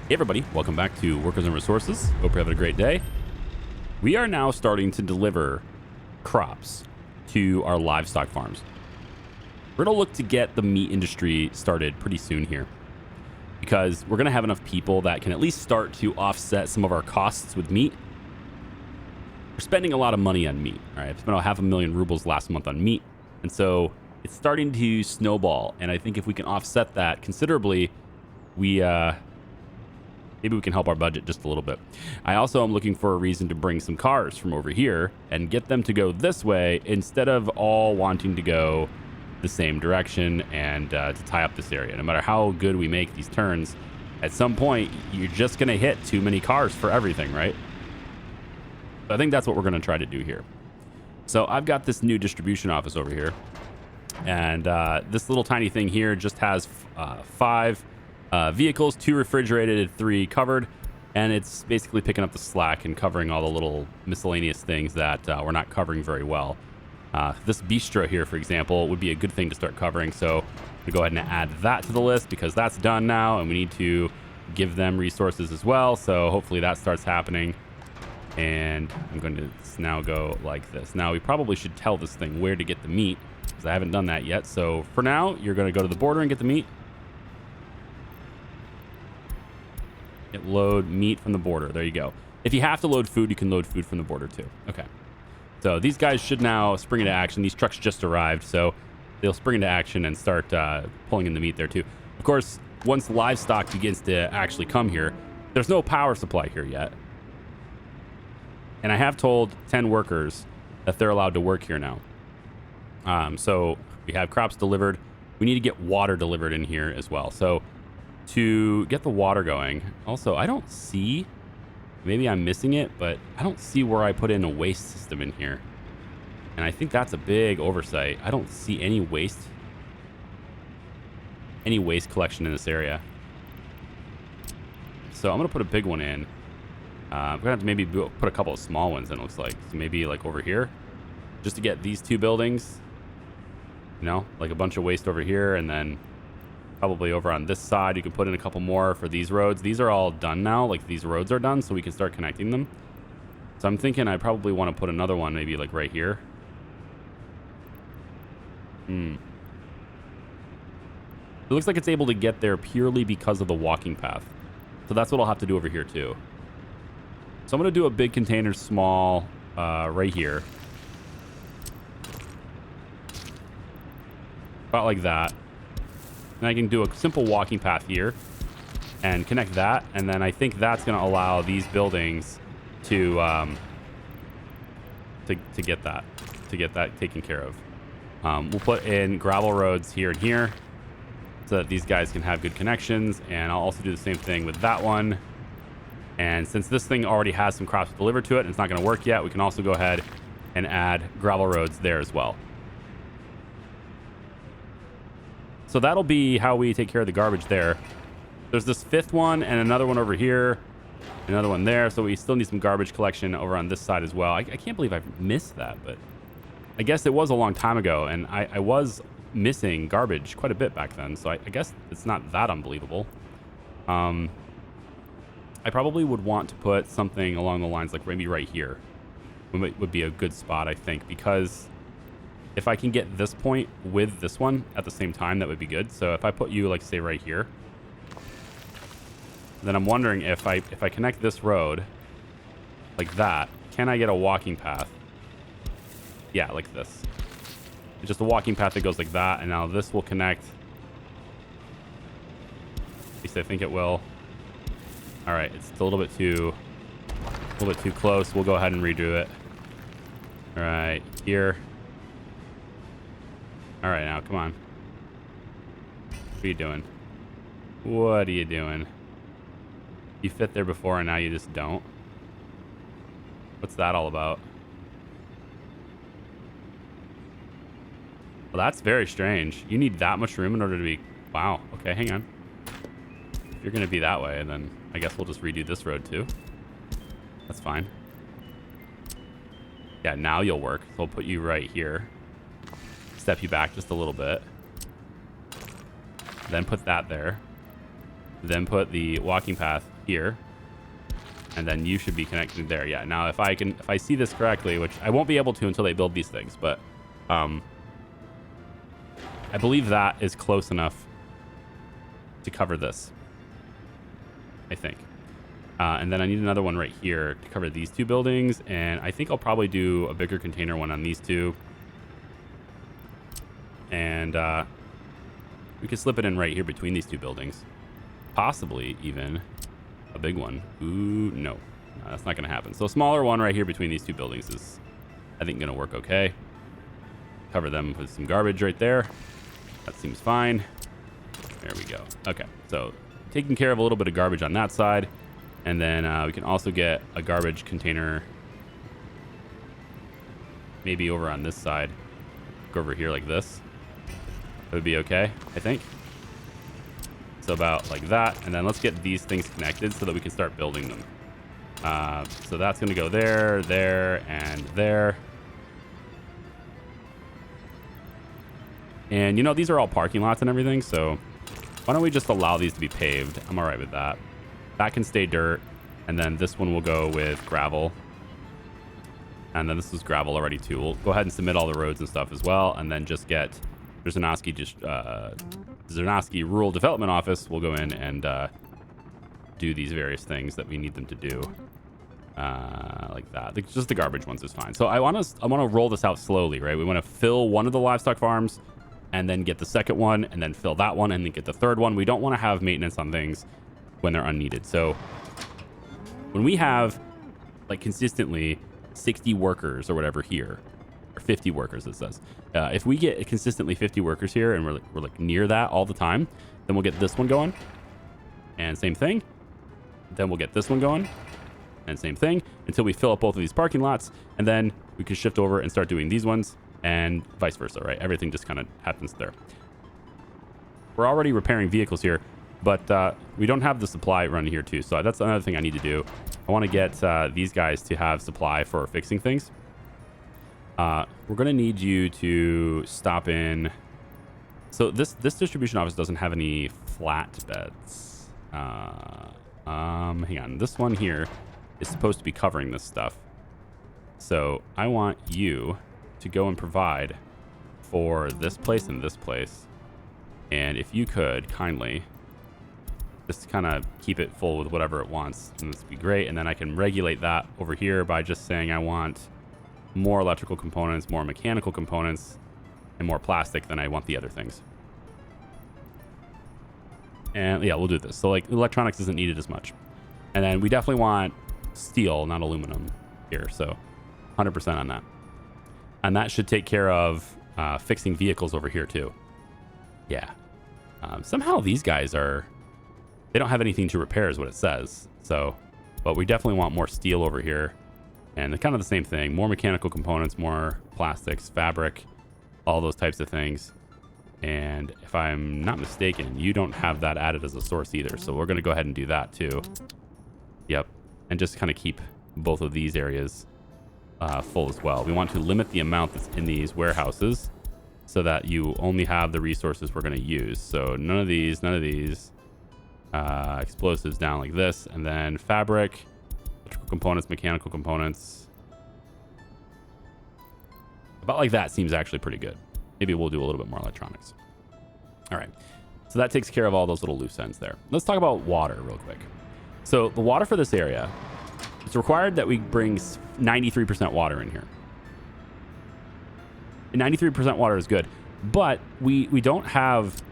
Hey everybody, welcome back to Workers and Resources. Hope you're having a great day. We are now starting to deliver crops to our livestock farms. We're going to look to get the meat industry started pretty soon here because we're going to have enough people that can at least start to offset some of our costs with meat. We're spending a lot of money on meat. All right, I've spent 500,000 rubles last month on meat, and so it's starting to snowball. And I think if we can offset that considerably, maybe we can help our budget just a little bit. I also am looking for a reason to bring some cars from over here and get them to go this way instead of all wanting to go the same direction and to tie up this area. No matter how good we make these turns, at some point, you're just going to hit too many cars for everything, right? So I think that's what we're going to try to do here. So I've got this new distribution office over here. And this little tiny thing here just has 5 vehicles, 2 refrigerated, 3 covered, and it's basically picking up the slack and covering all the little miscellaneous things that we're not covering very well. This bistro here, for example, would be a good thing to start covering, so we go ahead and add that to the list because that's done now, and we need to give them resources as well, so hopefully that starts happening. And I'm going to now go like this. Now we probably should tell this thing where to get the meat because I haven't done that yet. So for now, you're going to go to the border and get the meat. Load meat from the border. There you go. If you have to load food, you can load food from the border too. Okay. So these guys should now spring into action. These trucks just arrived, so they'll spring into action and start pulling in the meat there too. Of course, once livestock begins to actually come here, there's no power supply here yet. And I have told 10 workers that they're allowed to work here now. So we have crops delivered. We need to get water delivered in here as well. So to get the water going, also, I don't see, maybe I'm missing it, but I don't see where I put in a waste system in here. And I think that's a big oversight. I don't see any waste collection in this area. So I'm going to put a big one in. I'm going to have to maybe put a couple of small ones in, it looks like. So maybe like over here, just to get these 2 buildings, you know, like a bunch of waste over here. And then probably over on this side, you can put in a couple more for these roads. These are all done now. Like these roads are done, so we can start connecting them. So I'm thinking I probably want to put another one maybe like right here. It looks like it's able to get there purely because of the walking path. So that's what I'll have to do over here too. So I'm going to do a big container small right here. About like that. And I can do a simple walking path here and connect that. And then I think that's going to allow these buildings to get that taken care of. We'll put in gravel roads here and here so that these guys can have good connections. And I'll also do the same thing with that one. And since this thing already has some crops delivered to it and it's not going to work yet, we can also go ahead and add gravel roads there as well. So that'll be how we take care of the garbage there. There's this 5th one and another one over here, another one there. So we still need some garbage collection over on this side as well. I can't believe I've missed that, but I guess it was a long time ago and I was missing garbage quite a bit back then. So I guess it's not that unbelievable. I probably would want to put something along the lines like maybe right here would be a good spot, I think, because if I can get this point with this one at the same time, that would be good. So if I put you like say right here, then I'm wondering if I connect this road like that, can I get a walking path? Yeah, like this. It's just a walking path that goes like that, and now this will connect. At least I think it will. All right, it's a little bit too close. We'll go ahead and redo it. All right, here. All right, now, come on. What are you doing? What are you doing? You fit there before and now you just don't? What's that all about? Well, that's very strange. You need that much room in order to be... Wow. Okay, hang on. If you're going to be that way, then I guess we'll just redo this road too. That's fine. Yeah, now you'll work. So I'll put you right here. Step you back just a little bit. Then put that there. Then put the walking path here. And then you should be connected there. Yeah. Now, if I see this correctly, which I won't be able to until they build these things, but I believe that is close enough to cover this, I think. And then I need another one right here to cover these two buildings. And I think I'll probably do a bigger container one on these two. And we could slip it in right here between these two buildings. Possibly even a big one. Ooh, no, that's not going to happen. So a smaller one right here between these two buildings is, I think, going to work okay. Cover them with some garbage right there. That seems fine. There we go. Okay, so taking care of a little bit of garbage on that side. And then we can also get a garbage container maybe over on this side. Go over here like this. That would be okay, I think. So about like that. And then let's get these things connected so that we can start building them. So that's going to go there, there, and there. And, you know, these are all parking lots and everything. So why don't we just allow these to be paved? I'm all right with that. That can stay dirt. And then this one will go with gravel. And then this is gravel already too. We'll go ahead and submit all the roads and stuff as well. And then just get Zernoski Rural Development Office will go in and do these various things that we need them to do, like that. Just the garbage ones is fine. So I want to roll this out slowly, right? We want to fill one of the livestock farms, and then get the second one, and then fill that one, and then get the third one. We don't want to have maintenance on things when they're unneeded. So when we have like consistently 60 workers or whatever here, or 50 workers, it says. If we get consistently 50 workers here and we're like near that all the time, then we'll get this one going. And same thing. Then we'll get this one going. And same thing until we fill up both of these parking lots. And then we can shift over and start doing these ones and vice versa, right? Everything just kind of happens there. We're already repairing vehicles here, but we don't have the supply run here too. So that's another thing I need to do. I want to get these guys to have supply for fixing things. We're going to need you to stop in. So this distribution office doesn't have any flat beds. Hang on. This one here is supposed to be covering this stuff. So I want you to go and provide for this place and this place. And if you could kindly just kind of keep it full with whatever it wants, and this would be great. And then I can regulate that over here by just saying I want more electrical components, more mechanical components, and more plastic than I want the other things. And yeah, we'll do this. So like electronics isn't needed as much. And then we definitely want steel, not aluminum here. So 100% on that. And that should take care of fixing vehicles over here too. Yeah. Somehow these guys they don't have anything to repair is what it says. So, but we definitely want more steel over here. And kind of the same thing, more mechanical components, more plastics, fabric, all those types of things. And if I'm not mistaken, you don't have that added as a source either. So we're going to go ahead and do that too. Yep. And just kind of keep both of these areas full as well. We want to limit the amount that's in these warehouses so that you only have the resources we're going to use. So none of these, explosives down like this, and then fabric, electrical components, mechanical components. About like that seems actually pretty good. Maybe we'll do a little bit more electronics. All right. So that takes care of all those little loose ends there. Let's talk about water real quick. So the water for this area, it's required that we bring 93% water in here. And 93% water is good, but we don't have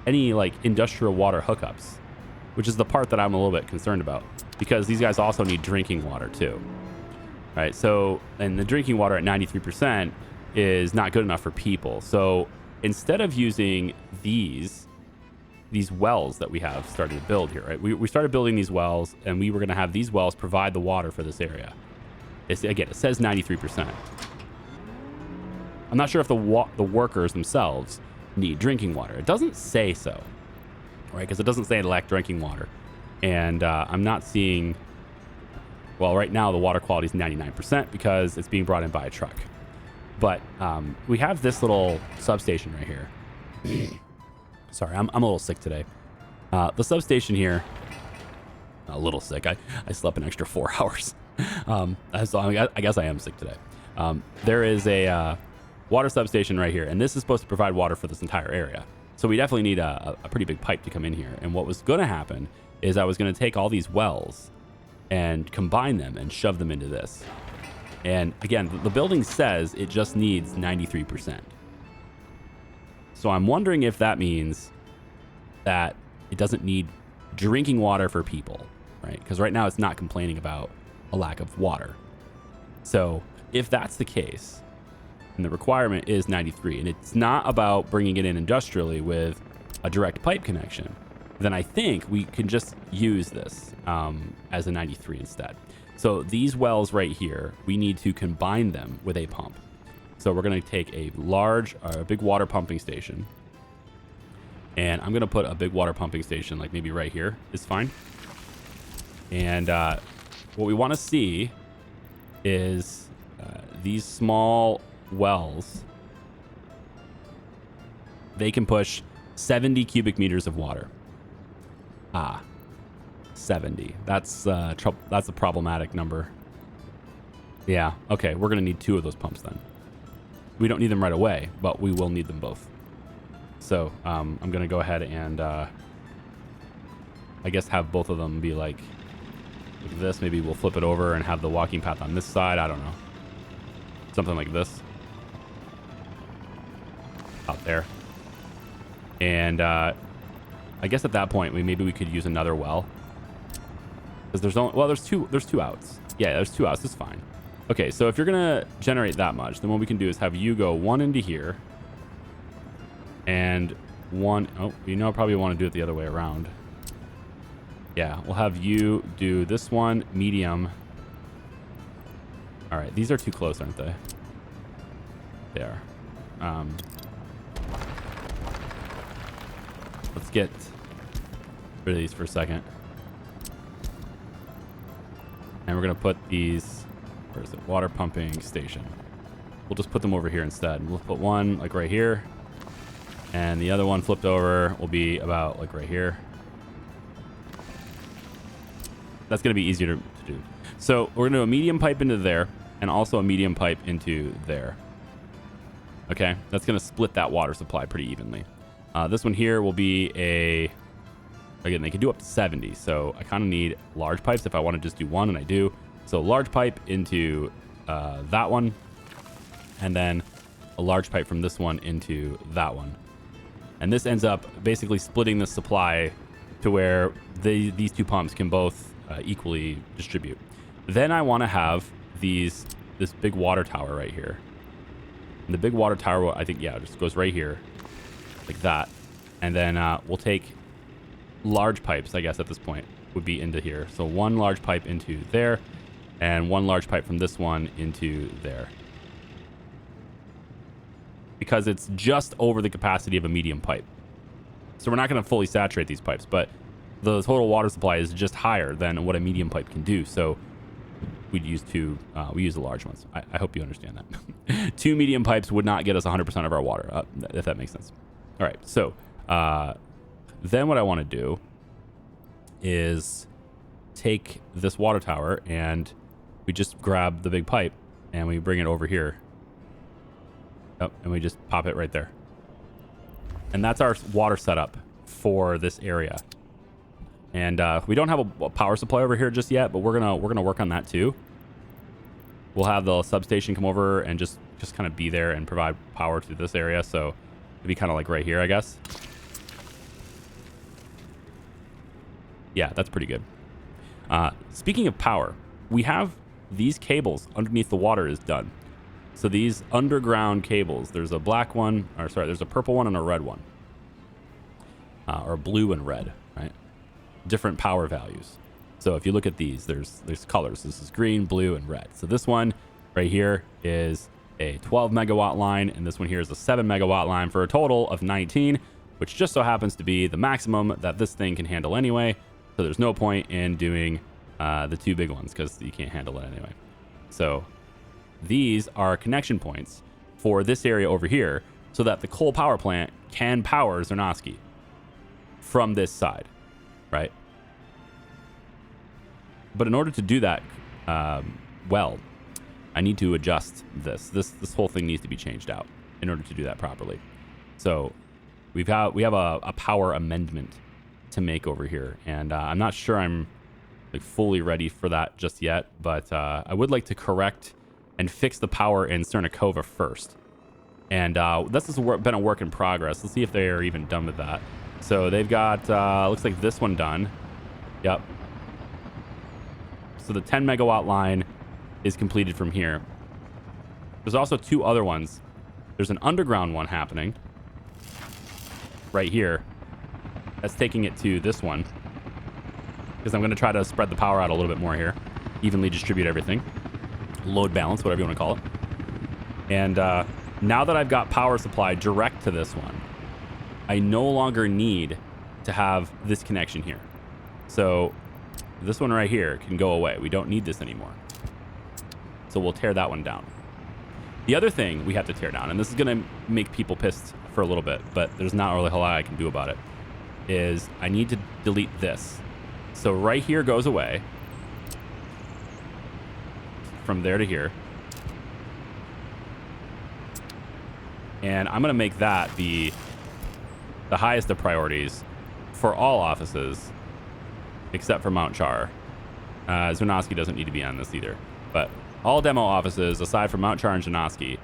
any like industrial water hookups, which is the part that I'm a little bit concerned about, because these guys also need drinking water too, right? So, and the drinking water at 93% is not good enough for people. So instead of using these wells that we have started to build here, right? We started building these wells, and we were going to have these wells provide the water for this area. Again, it says 93%. I'm not sure if the workers themselves need drinking water. It doesn't say so, right? Because it doesn't say they lack drinking water. And I'm not seeing, well, right now the water quality is 99% because it's being brought in by a truck. But we have this little substation right here. Sorry, I'm a little sick today. The substation here a little sick. I slept an extra 4 hours. So I guess I am sick today. There is a water substation right here, and this is supposed to provide water for this entire area. So we definitely need a pretty big pipe to come in here. And what was going to happen is I was going to take all these wells and combine them and shove them into this. And again, the building says it just needs 93%. So I'm wondering if that means that it doesn't need drinking water for people, right? Because right now it's not complaining about a lack of water. So if that's the case, and the requirement is 93, and it's not about bringing it in industrially with a direct pipe connection, then I think we can just use this as a 93 instead. So these wells right here, we need to combine them with a pump. So we're going to take a big water pumping station, and I'm going to put a big water pumping station, like maybe right here is fine. And what we want to see is these small wells, they can push 70 cubic meters of water. 70. That's a problematic number. Yeah, okay, we're gonna need 2 of those pumps then. We don't need them right away, but we will need them both. So I'm gonna go ahead and I guess have both of them be like this. Maybe we'll flip it over and have the walking path on this side. I don't know, something like this out there. And I guess at that point maybe we could use another well, because there's two outs. Yeah, there's 2 outs. That's fine. Okay, so if you're gonna generate that much, then what we can do is have you go 1 into here and 1. Oh, probably want to do it the other way around. Yeah, we'll have you do this one medium. All right, these are too close, aren't they? They are. Let's get rid of these for a second. And we're going to put these, where is it? Water pumping station. We'll just put them over here instead. We'll put one like right here, and the other one flipped over will be about like right here. That's going to be easier to do. So we're going to do a medium pipe into there and also a medium pipe into there. Okay, that's going to split that water supply pretty evenly. This one here will be again, they can do up to 70. So I kind of need large pipes if I want to just do one, and I do. So large pipe into that one, and then a large pipe from this one into that one. And this ends up basically splitting the supply to where these 2 pumps can both equally distribute. Then I want to have this big water tower right here. And the big water tower, I think, yeah, just goes right here like that. And then we'll take large pipes, I guess at this point, would be into here. So 1 large pipe into there, and 1 large pipe from this one into there. Because it's just over the capacity of a medium pipe. So we're not going to fully saturate these pipes, but the total water supply is just higher than what a medium pipe can do. So we'd use we use the large ones. I hope you understand that. 2 medium pipes would not get us 100% of our water, if that makes sense. All right, so then what I want to do is take this water tower, and we just grab the big pipe and we bring it over here. Oh, and we just pop it right there. And that's our water setup for this area. And we don't have a power supply over here just yet, but we're gonna work on that too. We'll have the substation come over and just kind of be there and provide power to this area. So it'd be kind of like right here, I guess. Yeah, that's pretty good. Speaking of power, we have these cables underneath the water is done. So these underground cables, there's a black one, or sorry, there's a purple one and a red one. Or blue and red, right? Different power values. So if you look at these, there's colors. This is green, blue, and red. So this one right here is a 12 megawatt line, and this one here is a 7 megawatt line for a total of 19, which just so happens to be the maximum that this thing can handle anyway. So there's no point in doing the 2 big ones because you can't handle it anyway. So these are connection points for this area over here so that the coal power plant can power Zernovsky from this side, right? But in order to do that, well, I need to adjust this. This whole thing needs to be changed out in order to do that properly. So we have a power amendment to make over here, and I'm not sure I'm like fully ready for that just yet, but I would like to correct and fix the power in Cernikova first. And this has been a work in progress. Let's see if they are even done with that. So they've got looks like this one done. Yep. So the 10 megawatt line is completed from here. There's also 2 other ones. There's an underground one happening right here. That's taking it to this one, because I'm going to try to spread the power out a little bit more here, evenly distribute everything, load balance, whatever you want to call it. And now that I've got power supply direct to this one, I no longer need to have this connection here. So this one right here can go away. We don't need this anymore. So we'll tear that one down. The other thing we have to tear down, and this is going to make people pissed for a little bit, but there's not really a whole lot I can do about it, is I need to delete this. So right here goes away. From there to here. And I'm going to make that the highest of priorities for all offices, except for Mount Char. Zernovsky doesn't need to be on this either. But all demo offices, aside from Mount Char and Zernovsky,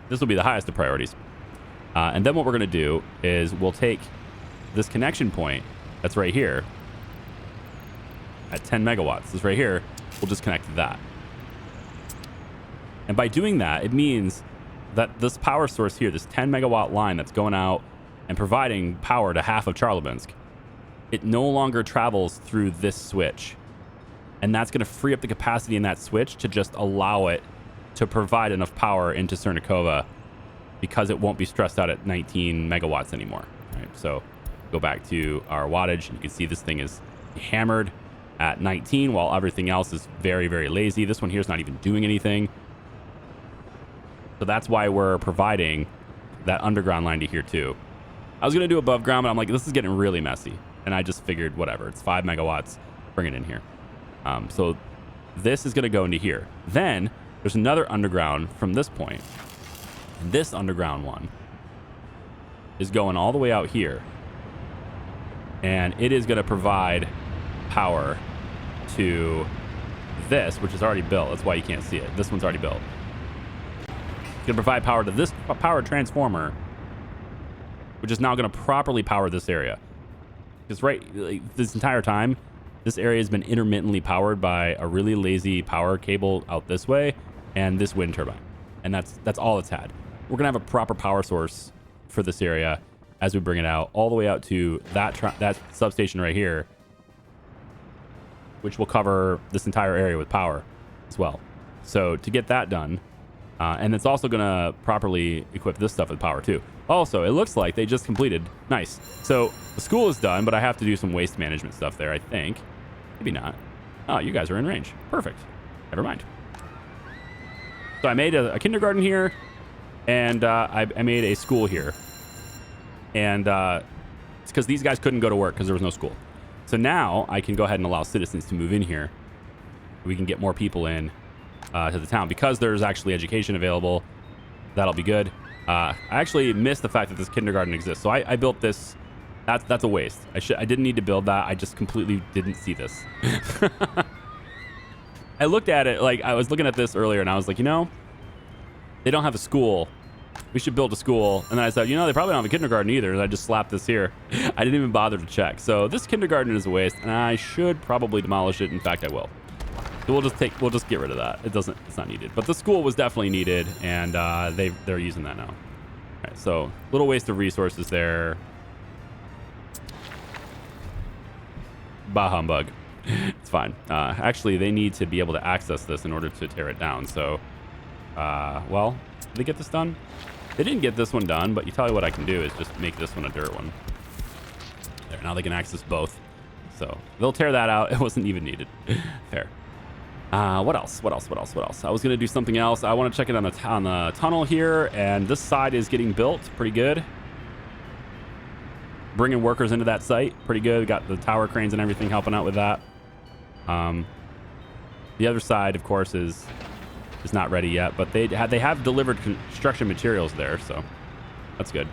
this will be the highest of priorities. And then what we're going to do is we'll take this connection point that's right here at 10 megawatts. This right here, we'll just connect to that. And by doing that, it means that this power source here, this 10 megawatt line that's going out and providing power to half of Charlybinsk, it no longer travels through this switch. And that's going to free up the capacity in that switch to just allow it to provide enough power into Cernikova, because it won't be stressed out at 19 megawatts anymore. Right? So go back to our wattage, and you can see this thing is hammered at 19, while everything else is very, very lazy. This one here is not even doing anything. So that's why we're providing that underground line to here too. I was going to do above ground, but I'm like, this is getting really messy. And I just figured, whatever, it's 5 megawatts, bring it in here. So this is going to go into here. Then there's another underground from this point. And this underground one is going all the way out here. And it is going to provide power to this, which is already built. That's why you can't see it. This one's already built. It's going to provide power to this power transformer, which is now going to properly power this area. Because this entire time, this area has been intermittently powered by a really lazy power cable out this way and this wind turbine. And that's all it's had. We're going to have a proper power source for this area as we bring it out all the way out to that substation right here, which will cover this entire area with power as well. So to get that done, and it's also going to properly equip this stuff with power too. Also, it looks like they just completed. Nice. So the school is done, but I have to do some waste management stuff there, I think. Maybe not. Oh, you guys are in range. Perfect. Never mind. So I made a kindergarten here, and I made a school here. And it's because these guys couldn't go to work because there was no school. So now I can go ahead and allow citizens to move in here. We can get more people in to the town because there's actually education available. That'll be good. I actually missed the fact that this kindergarten exists. So I built this. That's a waste. I didn't need to build that. I just completely didn't see this. I looked at it, like I was looking at this earlier and I was like, they don't have a school. We should build a school. And then I said, they probably don't have a kindergarten either. And I just slapped this here. I didn't even bother to check. So this kindergarten is a waste and I should probably demolish it. In fact, I will. So we'll just get rid of that. It's not needed. But the school was definitely needed and they're using that now. All right, so little waste of resources there. Bah humbug. It's fine. Actually, they need to be able to access this in order to tear it down. So, well, did they get this done? They didn't get this one done, but you tell you what I can do is just make this one a dirt one. There, now they can access both. So they'll tear that out. It wasn't even needed. Fair. What else? I was going to do something else. I want to check it on the tunnel here, and this side is getting built pretty good. bringing workers into that site. Pretty good. We got the tower cranes and everything helping out with that. The other side, of course, is not ready yet, but they have delivered construction materials there, so that's good.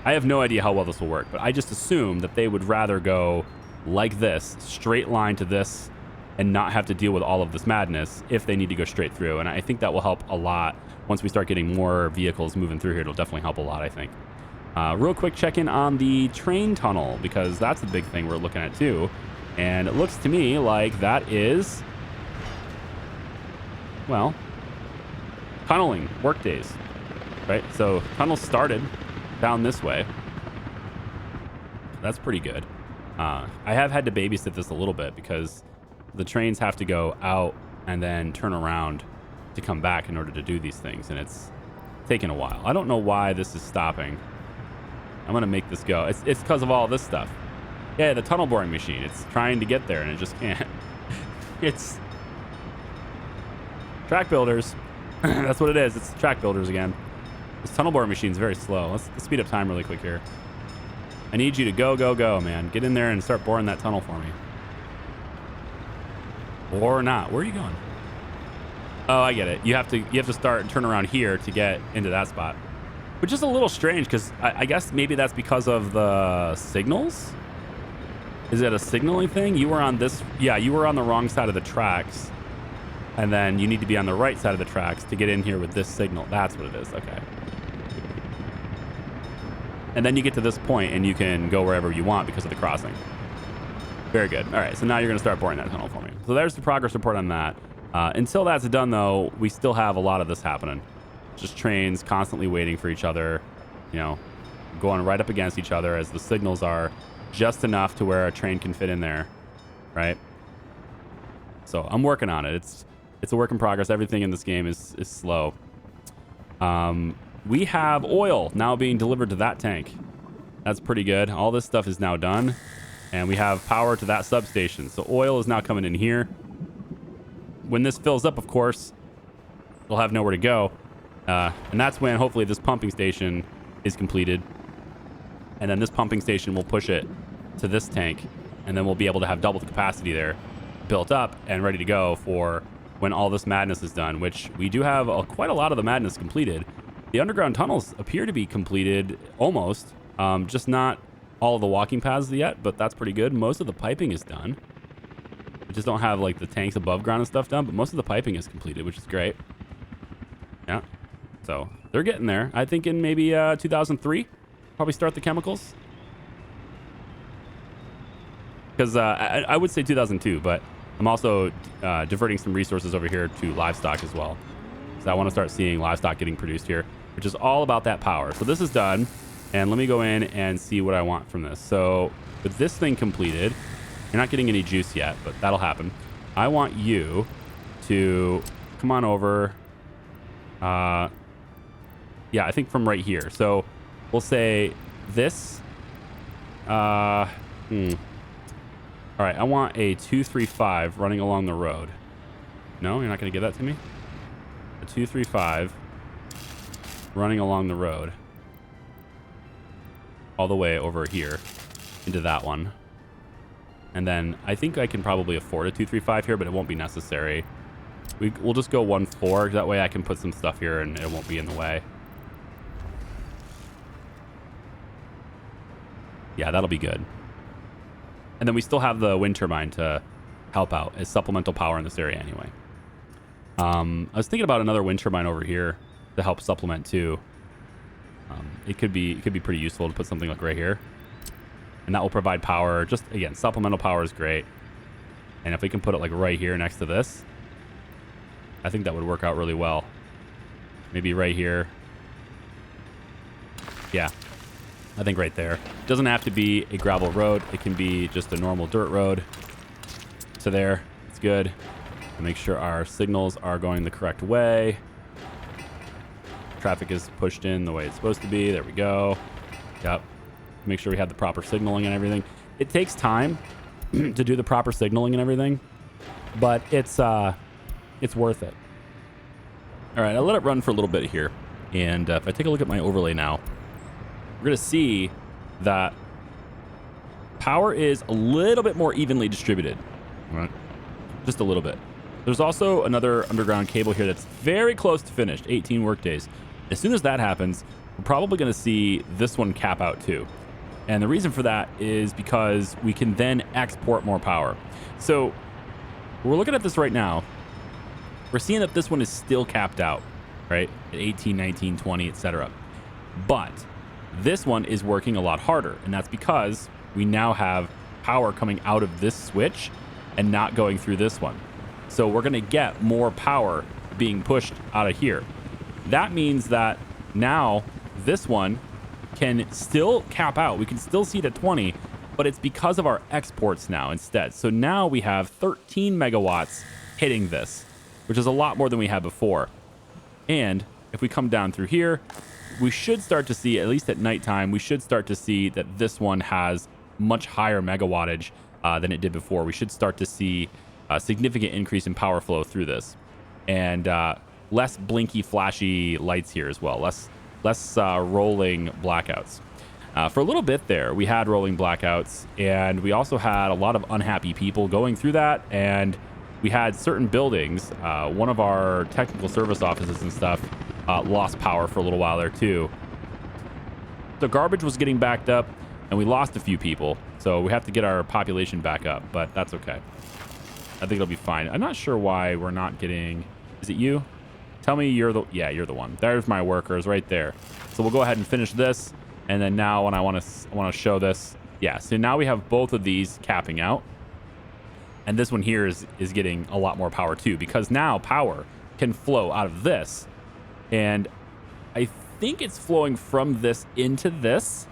I have no idea how well this will work, but I just assume that they would rather go like this, straight line to this, and not have to deal with all of this madness if they need to go straight through. And I think that will help a lot. Once we start getting more vehicles moving through here, it'll definitely help a lot, I think. Real quick check-in on the train tunnel, because that's the big thing we're looking at too. And it looks to me like that is, well, tunneling work days, right? So tunnel started down this way. That's pretty good. I have had to babysit this a little bit because the trains have to go out and then turn around to come back in order to do these things, and it's taken a while. I don't know why this is stopping. I'm gonna make this go. It's because of all this stuff. Yeah, the tunnel boring machine. It's trying to get there and it just can't. It's track builders. That's what it is. It's track builders again. This tunnel boring machine is very slow. Let's speed up time really quick here. I need you to go, man. Get in there and start boring that tunnel for me. Or not. Where are you going? Oh, I get it. You have to start and turn around here to get into that spot. Which is a little strange because I guess maybe that's because of the signals? Is it a signaling thing? You were on this... Yeah, you were on the wrong side of the tracks. And then you need to be on the right side of the tracks to get in here with this signal. That's what it is. Okay. And then you get to this point and you can go wherever you want because of the crossing. Very good. All right, so now you're going to start boring that tunnel for me. So there's the progress report on that. Until that's done, though, we still have a lot of this happening. Just trains constantly waiting for each other, you know, going right up against each other as the signals are just enough to where a train can fit in there, right? So I'm working on it. It's a work in progress. Everything in this game is slow. We have oil now being delivered to that tank. That's pretty good. All this stuff is now done. And we have power to that substation. So oil is now coming in here. When this fills up, of course, it'll have nowhere to go. And that's when hopefully this pumping station is completed. And then this pumping station will push it to this tank. And then we'll be able to have double the capacity there built up and ready to go for when all this madness is done, which we do have quite a lot of the madness completed. The underground tunnels appear to be completed almost, just not all of the walking paths yet, but that's pretty good. Most of the piping is done. We just don't have like the tanks above ground and stuff done, but most of the piping is completed, which is great. Yeah. So they're getting there. I think in maybe 2003, probably start the chemicals. Because I would say 2002, but I'm also diverting some resources over here to livestock as well. So I want to start seeing livestock getting produced here, which is all about that power. So this is done. And let me go in and see what I want from this. So with this thing completed, you're not getting any juice yet, but that'll happen. I want you to come on over. Yeah, I think from right here. So we'll say this. All right, I want a 235 running along the road. No, you're not going to give that to me? A 235 running along the road. All the way over here into that one. And then I think I can probably afford a 235 here, but it won't be necessary. We'll just go 1-4. That way I can put some stuff here and it won't be in the way. Yeah, that'll be good. And then we still have the wind turbine to help out as supplemental power in this area anyway. I was thinking about another wind turbine over here to help supplement too. It could be pretty useful to put something like right here, and that will provide power. Just again, supplemental power is great, and if we can put it like right here next to this, I think that would work out really well. Maybe right here. Yeah, I think right there. It doesn't have to be a gravel road. It can be just a normal dirt road to there. It's good. And make sure our signals are going the correct way. Traffic is pushed in the way it's supposed to be. There we go. Yep. Make sure we have the proper signaling and everything. It takes time to do the proper signaling and everything, but it's worth it. All right, I'll let it run for a little bit here. And if I take a look at my overlay now, we're going to see that power is a little bit more evenly distributed. All right. Just a little bit. There's also another underground cable here that's very close to finished, 18 work days. As soon as that happens, we're probably going to see this one cap out too. And the reason for that is because we can then export more power. So we're looking at this right now. We're seeing that this one is still capped out, right? At 18, 19, 20, etc. But this one is working a lot harder. And that's because we now have power coming out of this switch and not going through this one. So we're going to get more power being pushed out of here. That means that now this one can still cap out. We can still see it at 20, but it's because of our exports now instead. So now we have 13 megawatts hitting this, which is a lot more than we had before. And if we come down through here, we should start to see, at least at nighttime, we should start to see that this one has much higher megawattage than it did before. We should start to see a significant increase in power flow through this, and less blinky, flashy lights here as well. Less rolling blackouts. For a little bit there, we had rolling blackouts, and we also had a lot of unhappy people going through that, and we had certain buildings. One of our technical service offices and stuff lost power for a little while there too. The garbage was getting backed up, and we lost a few people, so we have to get our population back up, but that's okay. I think it'll be fine. I'm not sure why we're not getting... Is it you? Tell me you're the... Yeah, you're the one. There's my workers right there. So we'll go ahead and finish this, and then now when I want to show this... Yeah, so now we have both of these capping out, and this one here is getting a lot more power too, because now power can flow out of this, and I think it's flowing from this into this,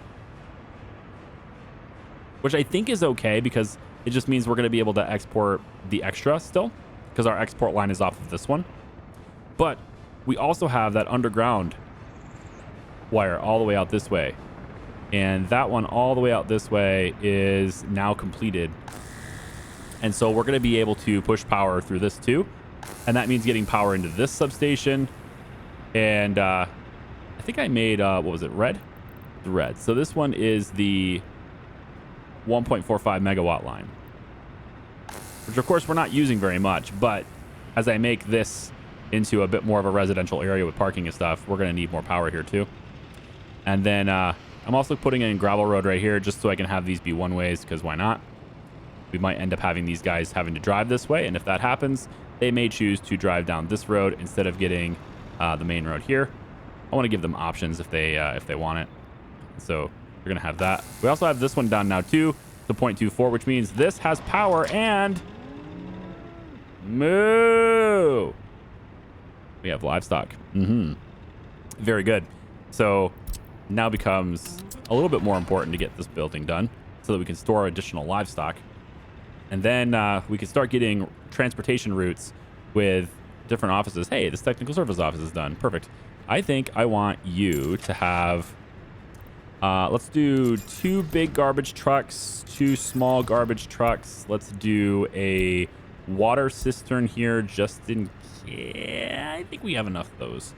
which I think is okay because it just means we're going to be able to export the extra still, because our export line is off of this one. But we also have that underground wire all the way out this way, and that one all the way out this way is now completed. And so we're going to be able to push power through this too, and that means getting power into this substation. And I think I made what was it, red? The red. So this one is the 1.45 megawatt line, which of course we're not using very much, but as I make this into a bit more of a residential area with parking and stuff, we're going to need more power here too. And then I'm also putting in gravel road right here just so I can have these be one ways, because why not? We might end up having these guys having to drive this way, and if that happens, they may choose to drive down this road instead of getting the main road here. I want to give them options if they want it. So we're going to have that. We also have this one down now too, to 0.24, which means this has power, and moo! We have livestock. Very good. So now becomes a little bit more important to get this building done so that we can store additional livestock. And then we can start getting transportation routes with different offices. Hey, this technical service office is done. Perfect. I think I want you to have... let's do 2 big garbage trucks, 2 small garbage trucks. Let's do a water cistern here just in... Yeah, I think we have enough of those.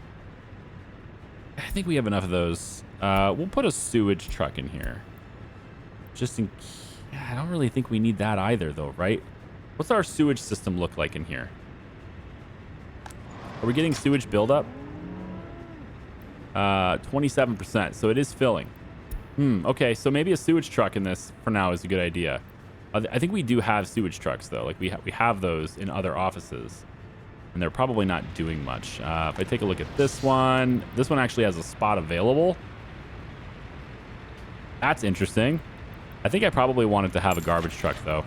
We'll put a sewage truck in here. Just in... Yeah, I don't really think we need that either, though, right? What's our sewage system look like in here? Are we getting sewage buildup? 27%, so it is filling. Okay, so maybe a sewage truck in this for now is a good idea. I think we do have sewage trucks, though. Like, we have those in other offices, and they're probably not doing much. If I take a look at this one actually has a spot available. That's interesting. I think I probably wanted to have a garbage truck, though.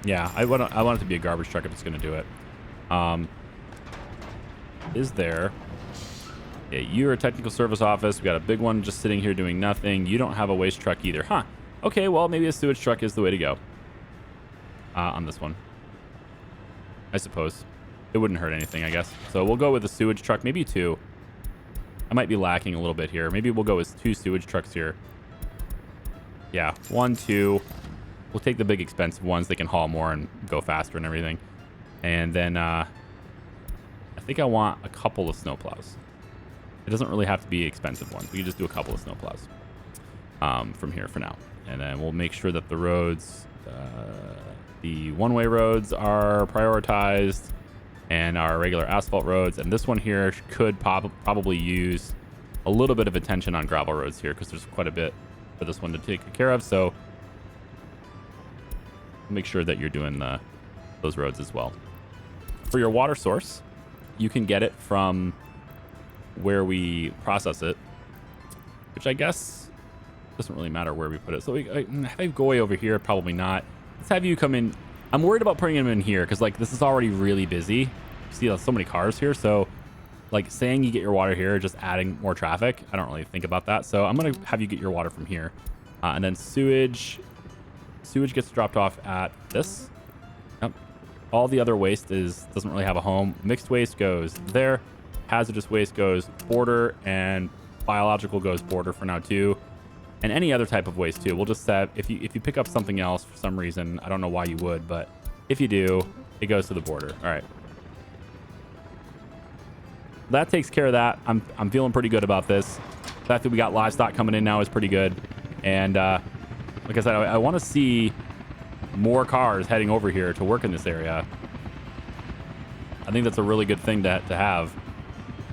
Yeah, I want it to be a garbage truck if it's going to do it. Is there... Yeah, you're a technical service office. We got a big one just sitting here doing nothing. You don't have a waste truck either. Huh. Okay, well, maybe a sewage truck is the way to go. On this one. I suppose. It wouldn't hurt anything, I guess. So we'll go with a sewage truck. Maybe 2. I might be lacking a little bit here. Maybe we'll go with 2 sewage trucks here. Yeah, 1, 2. We'll take the big expensive ones. They can haul more and go faster and everything. And then I think I want a couple of snowplows. It doesn't really have to be expensive ones. We can just do a couple of snowplows. from here for now. And then we'll make sure that the roads, the one-way roads are prioritized and our regular asphalt roads. And this one here could probably use a little bit of attention on gravel roads here because there's quite a bit for this one to take care of. So make sure that you're doing those roads as well. For your water source, you can get it from where we process it, which I guess doesn't really matter where we put it. So have I go way over here? Probably not. Let's have you come in. I'm worried about putting them in here because like this is already really busy. You see so many cars here. So like saying you get your water here, just adding more traffic. I don't really think about that. So I'm going to have you get your water from here. And then sewage gets dropped off at this. Yep. All the other waste doesn't really have a home. Mixed waste goes there. Hazardous waste goes border, and biological goes border for now too. And any other type of waste too. We'll just set, if you pick up something else for some reason, I don't know why you would, but if you do, it goes to the border. All right. That takes care of that. I'm feeling pretty good about this. The fact that we got livestock coming in now is pretty good. And like I said, I want to see more cars heading over here to work in this area. I think that's a really good thing to have.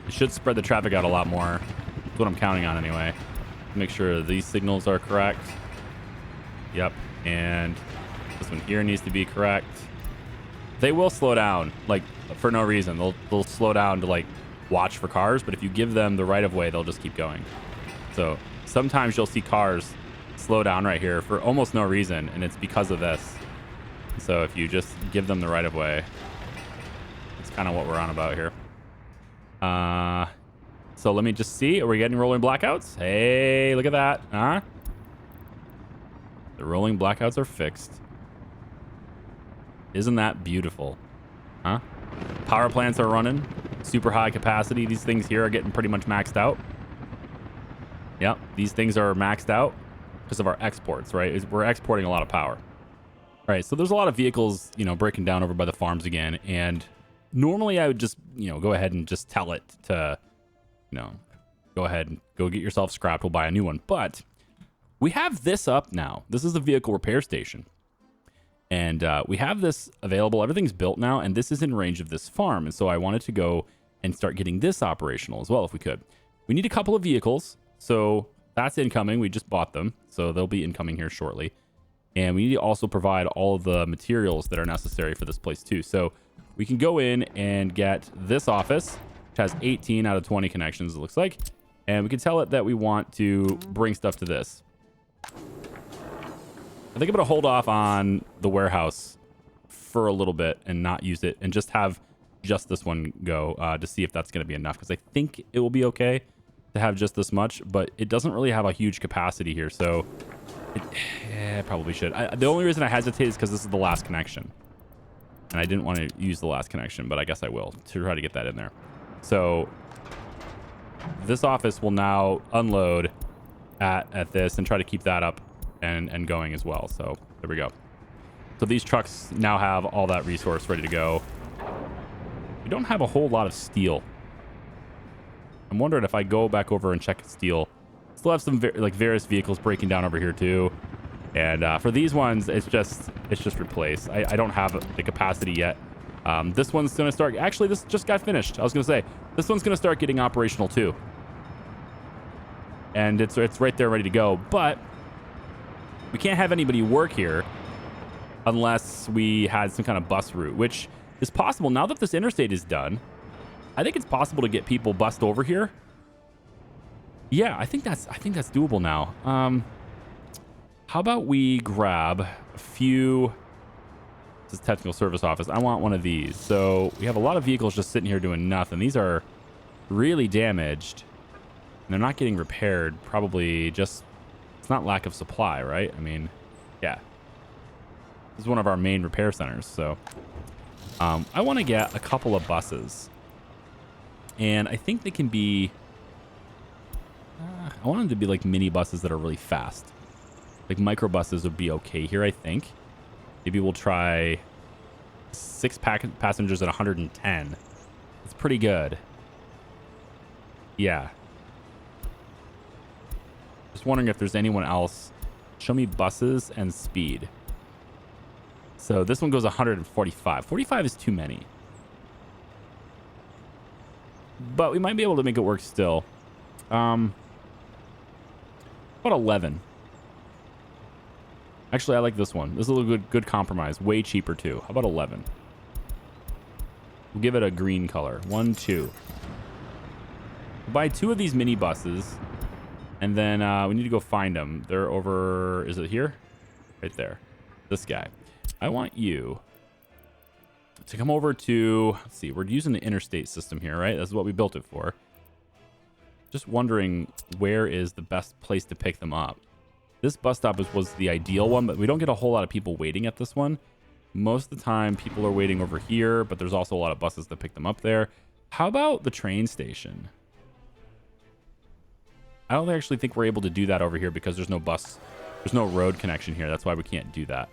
It should spread the traffic out a lot more. That's what I'm counting on anyway. Make sure these signals are correct. Yep. And this one here needs to be correct. They will slow down, like, for no reason. They'll slow down to, like, watch for cars. But if you give them the right of way, they'll just keep going. So sometimes you'll see cars slow down right here for almost no reason. And it's because of this. So if you just give them the right of way, that's kind of what we're on about here. So let me just see. Are we getting rolling blackouts? Hey, look at that. Huh? The rolling blackouts are fixed. Isn't that beautiful? Huh? Power plants are running. Super high capacity. These things here are getting pretty much maxed out. Yep. These things are maxed out because of our exports, right? We're exporting a lot of power. All right. So there's a lot of vehicles, breaking down over by the farms again. And normally I would just, go ahead and just tell it to, go ahead and go get yourself scrapped. We'll buy a new one. But we have this up now. This is the vehicle repair station. And we have this available. Everything's built now. And this is in range of this farm. And so I wanted to go and start getting this operational as well if we could. We need a couple of vehicles. So that's incoming. We just bought them. So they'll be incoming here shortly. And we need to also provide all of the materials that are necessary for this place too. So we can go in and get this office, which has 18 out of 20 connections, it looks like. And we can tell it that we want to bring stuff to this. I think I'm going to hold off on the warehouse for a little bit and not use it and just have just this one go to see if that's going to be enough. Because I think it will be okay to have just this much, but it doesn't really have a huge capacity here. So it probably should. The only reason I hesitate is because this is the last connection. And I didn't want to use the last connection, but I guess I will to try to get that in there. So this office will now unload at this and try to keep that up and going as well. So there we go. So these trucks now have all that resource ready to go. We don't have a whole lot of steel. I'm wondering if I go back over and check steel. Still have some various vehicles breaking down over here too. And for these ones, it's just replaced. I don't have the capacity yet. This one's going to start. Actually, this just got finished. I was going to say this one's going to start getting operational too. And it's right there ready to go. But we can't have anybody work here unless we had some kind of bus route, which is possible now that this interstate is done. I think it's possible to get people bussed over here. Yeah, I think that's doable now. How about we grab a few... This is technical service office. I want one of these. So we have a lot of vehicles just sitting here doing nothing. These are really damaged. And they're not getting repaired. Probably just... It's not lack of supply, right? I mean, yeah. This is one of our main repair centers. So I want to get a couple of buses. And I think they can be... I want them to be like mini buses that are really fast. Like micro buses would be okay here, I think. Maybe we'll try 6 passengers at 110. It's pretty good. Yeah. Just wondering if there's anyone else. Show me buses and speed. So this one goes 145. 45 is too many. But we might be able to make it work still. About 11. Actually, I like this one. This is a good compromise. Way cheaper too. How about 11? We'll give it a green color. 1, 2. We'll buy 2 of these mini buses. And then we need to go find them. They're over... Is it here? Right there. This guy. I want you to come over to... Let's see. We're using the interstate system here, right? That's what we built it for. Just wondering where is the best place to pick them up. This bus stop was the ideal one, but we don't get a whole lot of people waiting at this one. Most of the time, people are waiting over here, but there's also a lot of buses that pick them up there. How about the train station? I don't actually think we're able to do that over here because there's no bus. There's no road connection here. That's why we can't do that.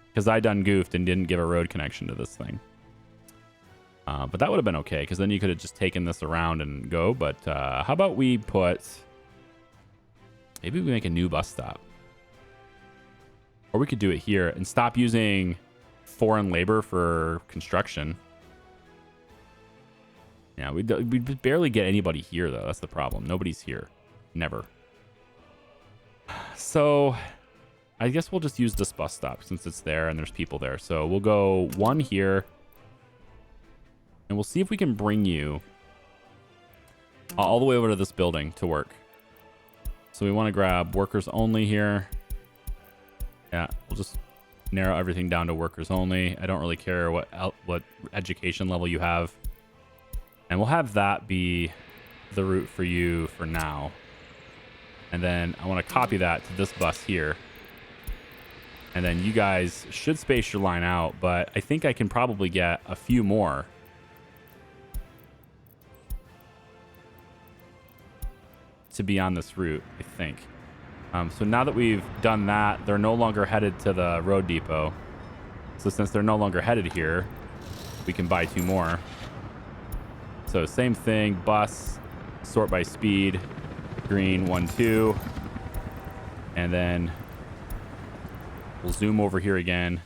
Because I done goofed and didn't give a road connection to this thing. But that would have been okay, because then you could have just taken this around and go. But how about we put... Maybe we make a new bus stop. Or we could do it here and stop using foreign labor for construction. Yeah, we barely get anybody here, though. That's the problem. Nobody's here. Never. So I guess we'll just use this bus stop since it's there and there's people there. So we'll go 1 here. And we'll see if we can bring you all the way over to this building to work. So we want to grab workers only here. Yeah, we'll just narrow everything down to workers only. I don't really care what education level you have. And we'll have that be the route for you for now. And then I want to copy that to this bus here. And then you guys should space your line out, but I think I can probably get a few more. To be on this route, I think. So now that we've done that, they're no longer headed to the road depot. So since they're no longer headed here, we can buy 2 more. So same thing, bus, sort by speed, green, 1, 2. And then we'll zoom over here again.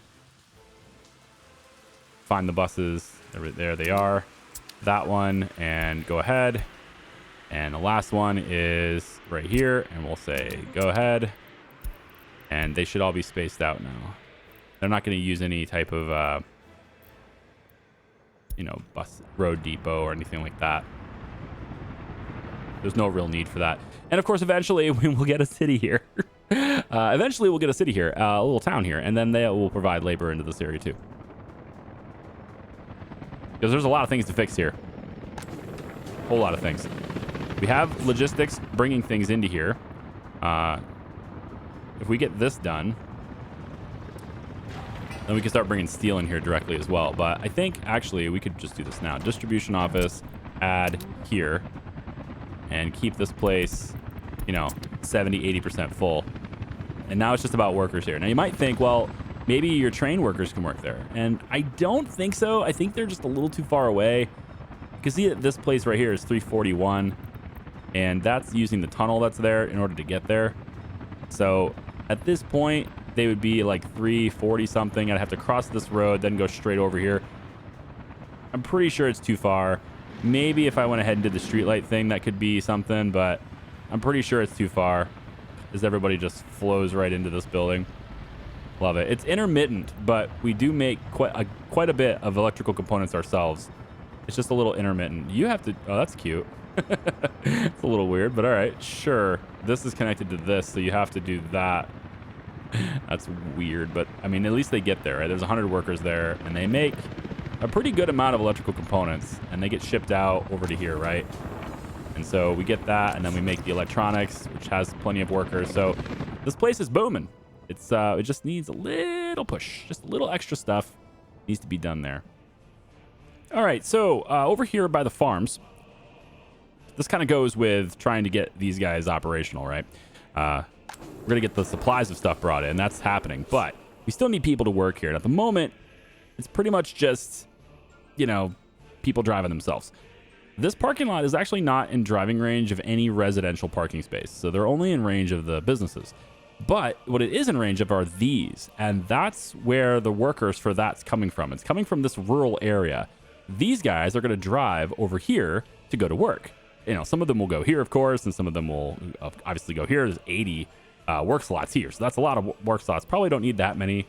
Find the buses. There they are. That one, and go ahead. And the last one is right here, and we'll say go ahead. And they should all be spaced out now. They're not going to use any type of bus road depot or anything like that. There's no real need for that. And of course, eventually we'll get a city here. A little town here, and then they will provide labor into this area too. Because there's a lot of things to fix here. A whole lot of things. We have logistics bringing things into here. If we get this done, then we can start bringing steel in here directly as well. But I think actually we could just do this now. Distribution office, add here, and keep this place, 70, 80% full. And now it's just about workers here. Now you might think, well, maybe your train workers can work there. And I don't think so. I think they're just a little too far away. You can see that this place right here is 341. And that's using the tunnel that's there in order to get there. So at this point, they would be like 340 something. I'd have to cross this road, then go straight over here. I'm pretty sure it's too far. Maybe if I went ahead and did the streetlight thing, that could be something, but I'm pretty sure it's too far as everybody just flows right into this building. Love it. It's intermittent, but we do make quite a bit of electrical components ourselves. It's just a little intermittent. You have to... Oh, that's cute. It's a little weird, but all right, sure. This is connected to this, so you have to do that. That's weird, but I mean, at least they get there, right? There's 100 workers there, and they make a pretty good amount of electrical components, and they get shipped out over to here, right? And so we get that, and then we make the electronics, which has plenty of workers. So this place is booming. It's it just needs a little push, just a little extra stuff needs to be done there. All right, so over here by the farms, this kind of goes with trying to get these guys operational, right? We're going to get the supplies of stuff brought in. That's happening. But we still need people to work here. And at the moment, it's pretty much just, people driving themselves. This parking lot is actually not in driving range of any residential parking space. So they're only in range of the businesses. But what it is in range of are these. And that's where the workers for that's coming from. It's coming from this rural area. These guys are going to drive over here to go to work. You know, some of them will go here, of course, and some of them will obviously go here. There's 80 work slots here. So that's a lot of work slots. Probably don't need that many.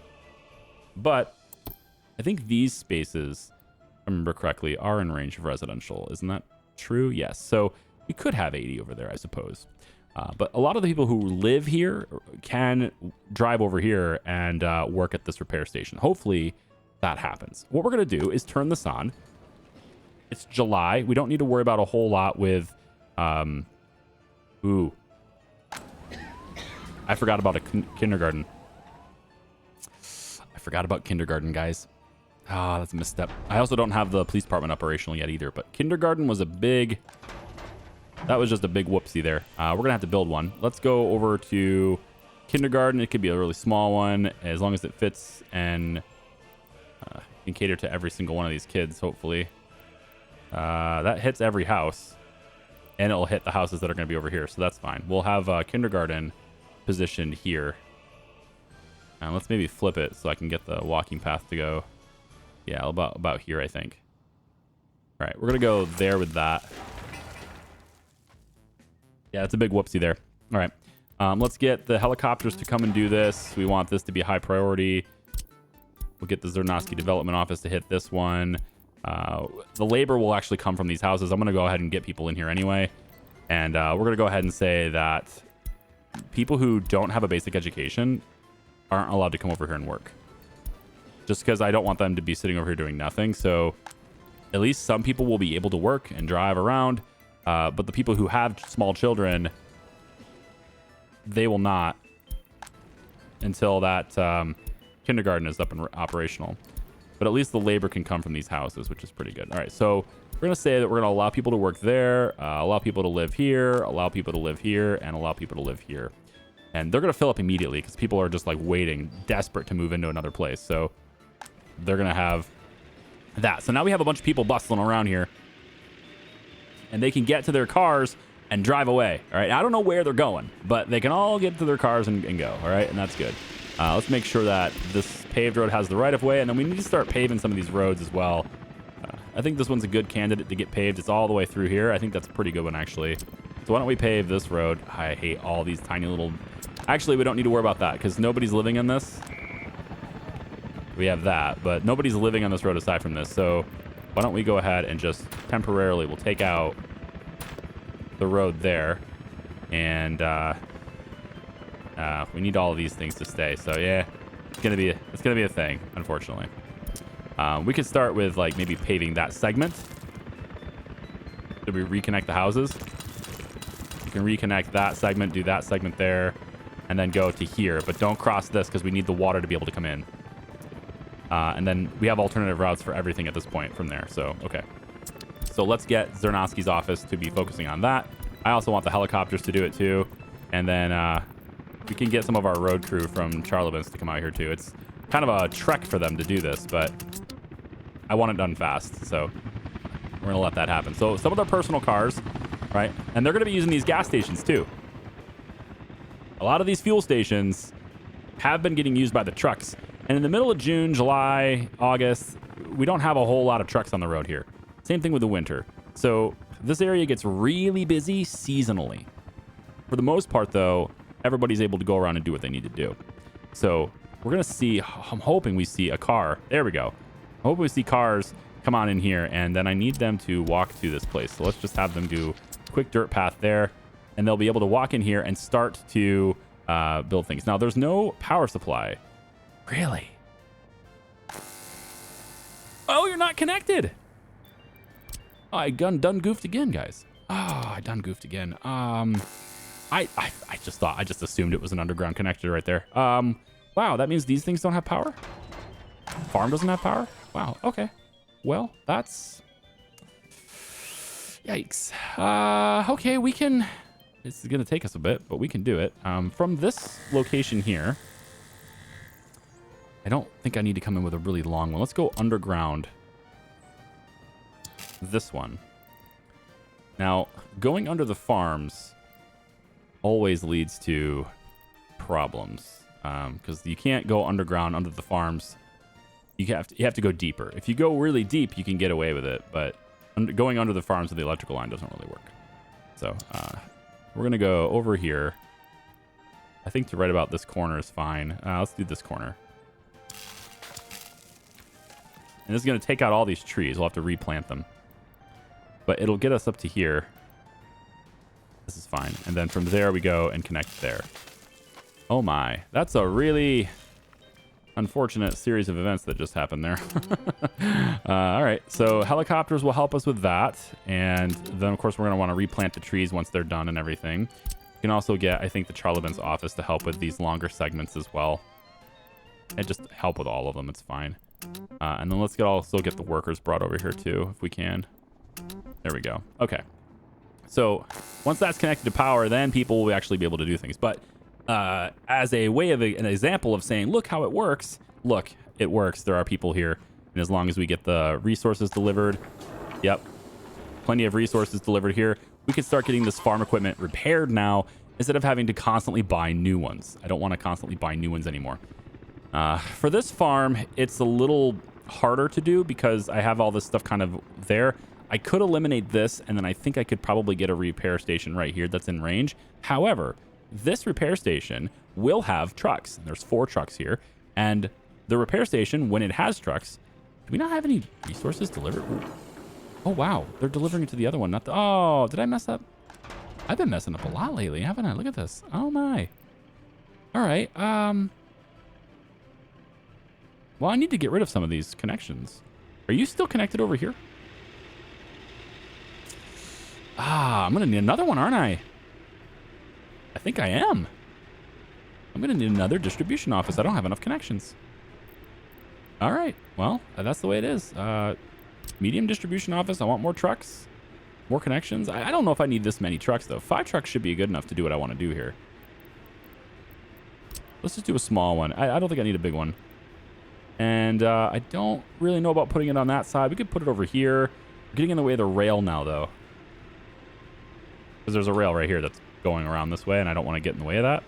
But I think these spaces, if I remember correctly, are in range of residential. Isn't that true? Yes. So we could have 80 over there, I suppose. But a lot of the people who live here can drive over here and work at this repair station. Hopefully that happens. What we're going to do is turn this on. It's July. We don't need to worry about a whole lot with... Ooh. I forgot about a kindergarten. I forgot about kindergarten, guys. Ah, that's a misstep. I also don't have the police department operational yet either, but kindergarten was a big... That was just a big whoopsie there. We're going to have to build one. Let's go over to kindergarten. It could be a really small one as long as it fits and can cater to every single one of these kids, hopefully. That hits every house, and it'll hit the houses that are going to be over here, so that's fine. We'll have kindergarten positioned here. And let's maybe flip it so I can get the walking path to go. Yeah, about here, I think. All right, we're going to go there with that. Yeah, it's a big whoopsie there. All right, let's get the helicopters to come and do this. We want this to be a high priority. We'll get the Zernovsky Development Office to hit this one. The labor will actually come from these houses. I'm going to go ahead and get people in here anyway. And we're going to go ahead and say that people who don't have a basic education aren't allowed to come over here and work. Just because I don't want them to be sitting over here doing nothing. So at least some people will be able to work and drive around. But the people who have small children, they will not until that kindergarten is up and operational. But at least the labor can come from these houses, which is pretty good. All right, so we're going to say that we're going to allow people to work there, allow people to live here, allow people to live here, and allow people to live here. And they're going to fill up immediately because people are just like waiting, desperate to move into another place. So they're going to have that. So now we have a bunch of people bustling around here. And they can get to their cars and drive away. All right. I don't know where they're going, but they can all get to their cars and go. All right. And that's good. Let's make sure that this paved road has the right of way. And then we need to start paving some of these roads as well. I think this one's a good candidate to get paved. It's all the way through here. I think that's a pretty good one, actually. So why don't we pave this road? I hate all these tiny little... Actually, we don't need to worry about that because nobody's living in this. We have that, but nobody's living on this road aside from this. So why don't we go ahead and just temporarily we'll take out the road there. And we need all of these things to stay. So yeah, it's gonna be a thing, unfortunately. We could start with like maybe paving that segment. Did we reconnect the houses? You can reconnect that segment, do that segment there, and then go to here. But don't cross this because we need the water to be able to come in. And then we have alternative routes for everything at this point from there. So, okay. So let's get Zernovsky's office to be focusing on that. I also want the helicopters to do it too. And then we can get some of our road crew from Charlevins to come out here too. It's kind of a trek for them to do this, but I want it done fast. So we're going to let that happen. So some of their personal cars, right? And they're going to be using these gas stations too. A lot of these fuel stations have been getting used by the trucks. And in the middle of June, July, August, we don't have a whole lot of trucks on the road here. Same thing with the winter. So this area gets really busy seasonally. For the most part, though, everybody's able to go around and do what they need to do. So we're going to see, I'm hoping we see a car. There we go. I hope we see cars come on in here, and then I need them to walk to this place. So let's just have them do a quick dirt path there, and they'll be able to walk in here and start to build things. Now, there's no power supply. Really? Oh, you're not connected. Oh, I done goofed again, guys. Oh, I done goofed again. I just assumed it was an underground connector right there. Wow, that means these things don't have power? Farm doesn't have power? Wow, okay. Well, that's... Yikes. Okay, we can... This is going to take us a bit, but we can do it. From this location here... I don't think I need to come in with a really long one. Let's go underground. This one. Now, going under the farms always leads to problems because you can't go underground under the farms. You have to go deeper. If you go really deep, you can get away with it, but going under the farms with the electrical line doesn't really work. So we're going to go over here. I think to right about this corner is fine. Let's do this corner. And this is going to take out all these trees. We'll have to replant them. But it'll get us up to here. This is fine. And then from there we go and connect there. Oh my. That's a really unfortunate series of events that just happened there. All right. So helicopters will help us with that. And then, of course, we're going to want to replant the trees once they're done and everything. You can also get, I think, the Charlemagn's office to help with these longer segments as well. And just help with all of them. It's fine. And then let's also get the workers brought over here too, if we can. There we go. Okay. So once that's connected to power, then people will actually be able to do things. But as a way of an example of saying, look how it works. Look, it works. There are people here. And as long as we get the resources delivered, yep, plenty of resources delivered here, we can start getting this farm equipment repaired now instead of having to constantly buy new ones. I don't want to constantly buy new ones anymore. For this farm, it's a little harder to do because I have all this stuff kind of there. I could eliminate this, and then I think I could probably get a repair station right here that's in range. However, this repair station will have trucks. There's 4 trucks here. And the repair station, when it has trucks, do we not have any resources delivered? Oh, wow. They're delivering it to the other one. Not the... Oh, did I mess up? I've been messing up a lot lately, haven't I? Look at this. Oh, my. All right. Well, I need to get rid of some of these connections. Are you still connected over here? I'm going to need another one, aren't I? I think I am. I'm going to need another distribution office. I don't have enough connections. All right. Well, that's the way it is. Medium distribution office. I want more trucks, more connections. I don't know if I need this many trucks, though. 5 trucks should be good enough to do what I want to do here. Let's just do a small one. I don't think I need a big one. And I don't really know about putting it on that side. We could put it over here. We're getting in the way of the rail now, though. Because there's a rail right here that's going around this way, and I don't want to get in the way of that.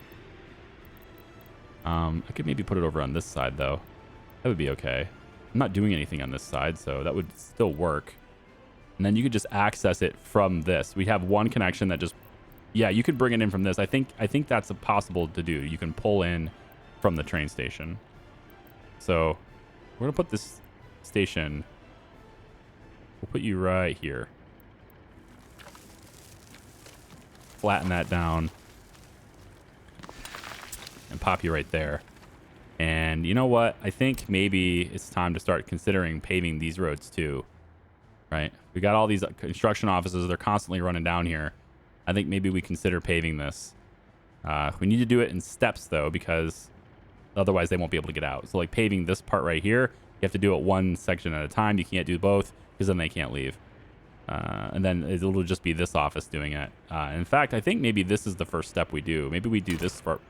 I could maybe put it over on this side, though. That would be okay. I'm not doing anything on this side, so that would still work. And then you could just access it from this. We have one connection that just... Yeah, you could bring it in from this. I think that's possible to do. You can pull in from the train station. So we're going to put this station... We'll put you right here. Flatten that down. And pop you right there. And you know what? I think maybe it's time to start considering paving these roads too. Right? We got all these construction offices. They're constantly running down here. I think maybe we consider paving this. We need to do it in steps though, because otherwise they won't be able to get out. So like paving this part right here, you have to do it one section at a time. You can't do both because then they can't leave. And then it'll just be this office doing it. In fact, I think maybe this is the first step we do. Maybe we do this part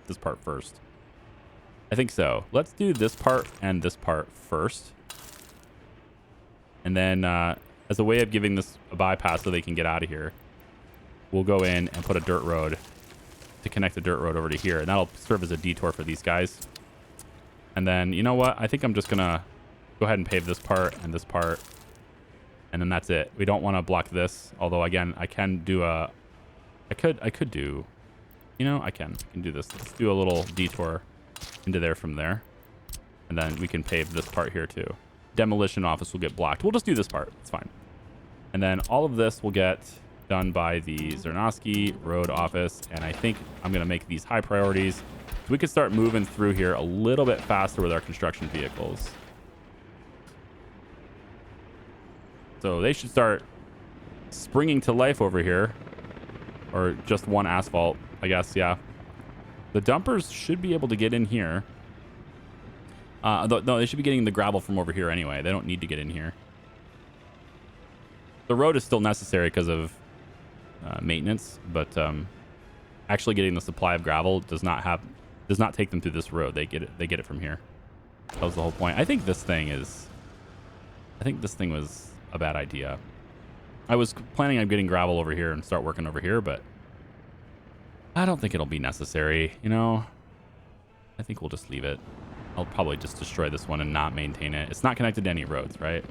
first. I think so. Let's do this part and this part first. And then as a way of giving this a bypass so they can get out of here, we'll go in and put a dirt road to connect the dirt road over to here. And that'll serve as a detour for these guys. And then, you know what? I think I'm just going to go ahead and pave this part and this part. And then that's it. We don't want to block this. Although, again, I can do a... I could do... You know, I can do this. Let's do a little detour into there from there. And then we can pave this part here, too. Demolition office will get blocked. We'll just do this part. It's fine. And then all of this will get done by the Zernovsky Road office. And I think I'm going to make these high priorities. So we can start moving through here a little bit faster with our construction vehicles. So they should start springing to life over here. Or just one asphalt, I guess, yeah. The dumpers should be able to get in here. No, they should be getting the gravel from over here anyway. They don't need to get in here. The road is still necessary because of maintenance, but actually getting the supply of gravel does not take them through this road. They get it from here. That was the whole point. I think this thing was a bad idea. I was planning on getting gravel over here and start working over here, but I don't think it'll be necessary, you know? I think we'll just leave it. I'll probably just destroy this one and not maintain it. It's not connected to any roads, right?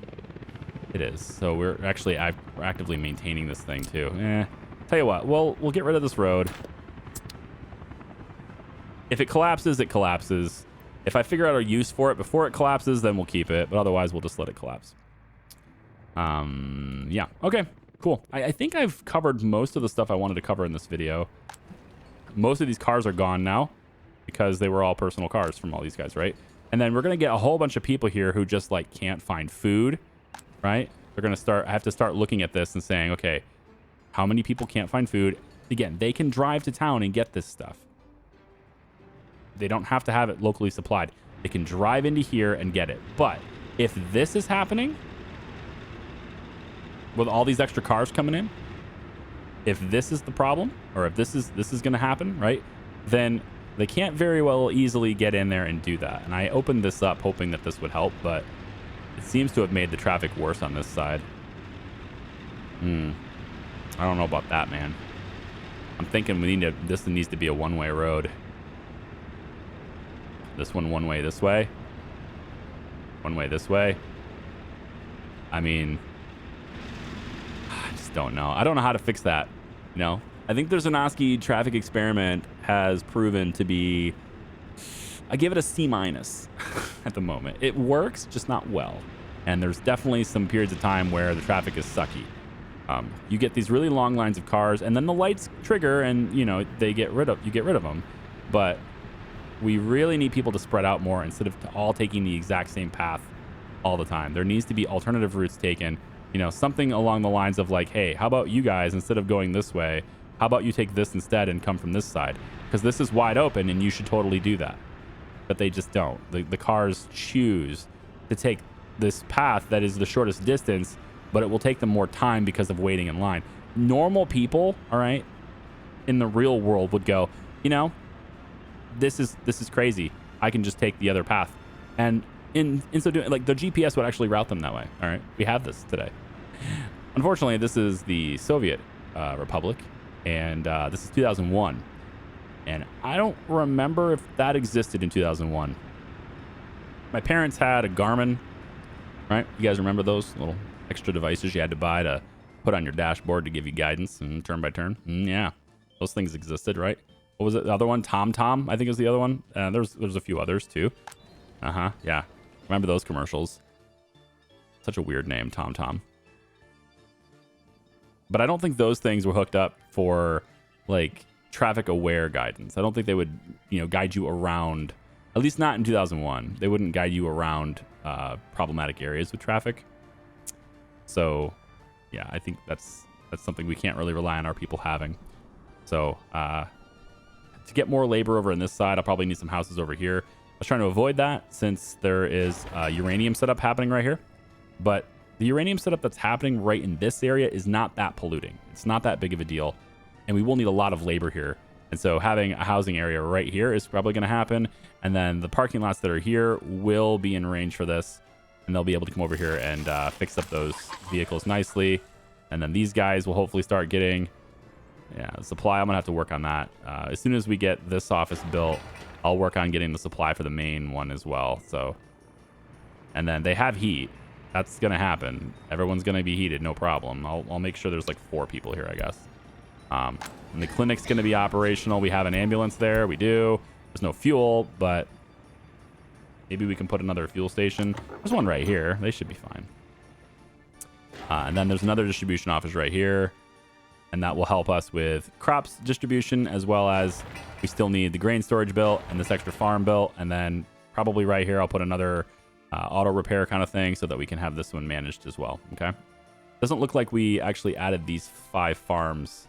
It is. So we're actually actively maintaining this thing too. Tell you what, we'll get rid of this road. If it collapses, it collapses. If I figure out a use for it before it collapses, then we'll keep it. But otherwise, we'll just let it collapse. Yeah. Okay, cool. I think I've covered most of the stuff I wanted to cover in this video. Most of these cars are gone now because they were all personal cars from all these guys, right? And then we're going to get a whole bunch of people here who just like can't find food, right? They're going to start, I have to start looking at this and saying, okay, how many people can't find food? Again, they can drive to town and get this stuff. They don't have to have it locally supplied. They can drive into here and get it. But if this is happening, with all these extra cars coming in, if this is the problem, or if this is going to happen, right, then they can't very well easily get in there and do that. And I opened this up hoping that this would help, but it seems to have made the traffic worse on this side. I don't know about that, man. I'm thinking this needs to be a one-way road. This one way this way. One way this way. I mean, I just don't know. I don't know how to fix that. You know, I think the Zanoski traffic experiment has proven to be, I give it a C- at the moment. It works, just not well. And there's definitely some periods of time where the traffic is sucky. You get these really long lines of cars, and then the lights trigger, and you know you get rid of them. But we really need people to spread out more instead of all taking the exact same path all the time. There needs to be alternative routes taken. You know, something along the lines of like, hey, how about you guys, instead of going this way, how about you take this instead and come from this side? Because this is wide open and you should totally do that. But they just don't. The cars choose to take this path that is the shortest distance, but it will take them more time because of waiting in line. Normal people, all right, in the real world would go, you know, this is crazy. I can just take the other path. And in so doing, like, the GPS would actually route them that way. All right, we have this today. Unfortunately, this is the Soviet Republic, and this is 2001. And I don't remember if that existed in 2001. My parents had a Garmin, right? You guys remember those little extra devices you had to buy to put on your dashboard to give you guidance and turn by turn? Yeah, those things existed, right? What was it? The other one? TomTom, I think is the other one. There's a few others too. Yeah. Remember those commercials? Such a weird name, TomTom. But I don't think those things were hooked up for like traffic aware guidance. I don't think they would, you know, guide you around, at least not in 2001. They wouldn't guide you around problematic areas with traffic. So yeah, I think that's something we can't really rely on our people having. So to get more labor over on this side, I'll probably need some houses over here. I was trying to avoid that since there is uranium setup happening right here. But the uranium setup that's happening right in this area is not that polluting. It's not that big of a deal. And we will need a lot of labor here. And so having a housing area right here is probably going to happen. And then the parking lots that are here will be in range for this. And they'll be able to come over here and fix up those vehicles nicely. And then these guys will hopefully start getting... Yeah, the supply, I'm going to have to work on that. As soon as we get this office built, I'll work on getting the supply for the main one as well. So, and then they have heat. That's going to happen. Everyone's going to be heated, no problem. I'll make sure there's like 4 people here, I guess. And the clinic's going to be operational. We have an ambulance there. We do. There's no fuel, but maybe we can put another fuel station. There's one right here. They should be fine. And then there's another distribution office right here. And that will help us with crops distribution, as well as we still need the grain storage built and this extra farm built. And then probably right here, I'll put another auto repair kind of thing so that we can have this one managed as well. Okay. Doesn't look like we actually added these 5 farms.